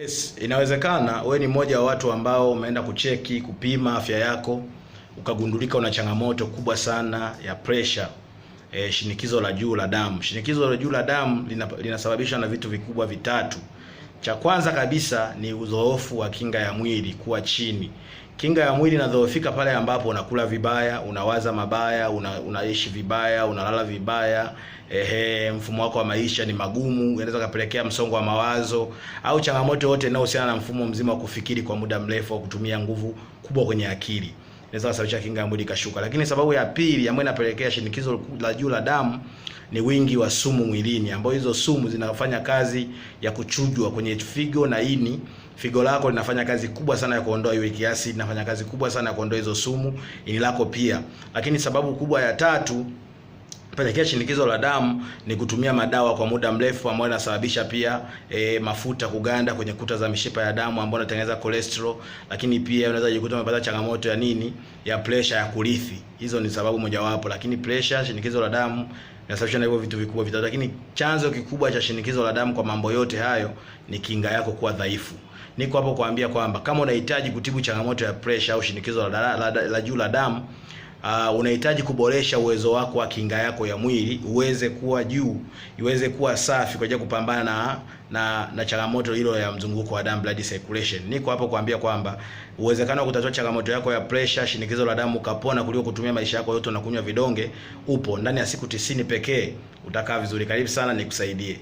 Yes, inawezekana wewe ni mmoja wa watu ambao umeenda kucheki kupima afya yako ukagundulika una changamoto kubwa sana ya pressure, shinikizo la juu la damu. Shinikizo la juu la damu linasababishwa na vitu vikubwa vitatu. Cha kwanza kabisa ni udhoofu wa kinga ya mwili kuwa chini. Kinga ya mwili inadhoofika pale ambapo unakula vibaya, unawaza mabaya, unaishi vibaya, unalala vibaya, mfumo wako wa maisha ni magumu, inaweza kupelekea msongo wa mawazo au changamoto yote inayohusiana na mfumo mzima wa kufikiri kwa muda mrefu au kutumia nguvu kubwa kwenye akili. Inaweza kusababisha kinga ya mwili kashuka. Lakini sababu ya pili ambayo inapelekea shinikizo la juu la damu ni wingi wa sumu mwilini, ambapo hizo sumu zinafanya kazi ya kuchujwa kwenye figo na ini. Figo lako linafanya kazi kubwa sana ya kuondoa uric acid, linafanya kazi kubwa sana ya kuondoa hizo sumu, ini lako pia. Lakini sababu kubwa ya tatu pelekea shinikizo la damu ni kutumia madawa kwa muda mrefu, ambayo inasababisha pia mafuta kuganda kwenye kuta za mishipa ya damu ambayo inatengeneza cholesterol. Lakini pia unaweza kujikuta umepata changamoto ya nini, ya pressure ya kurithi. Hizo ni sababu mojawapo, lakini pressure, shinikizo la damu inasababishwa na hivyo vitu vikubwa vitatu. Lakini chanzo kikubwa cha shinikizo la damu kwa mambo yote hayo ni kinga yako kuwa dhaifu. Niko hapo kuambia kwamba kama unahitaji kutibu changamoto ya pressure au shinikizo la juu la damu, unahitaji kuboresha uwezo wako wa kinga yako ya mwili uweze kuwa juu, iweze kuwa safi kwa ajili ya kupambana na changamoto hilo ya mzunguko wa damu, blood circulation. Niko hapo kuambia kwamba uwezekano wa kutatua changamoto yako ya pressure, shinikizo la damu ukapona kuliko kutumia maisha yako yote unakunywa vidonge upo. Ndani ya siku 90 pekee utakaa vizuri. Karibu sana nikusaidie.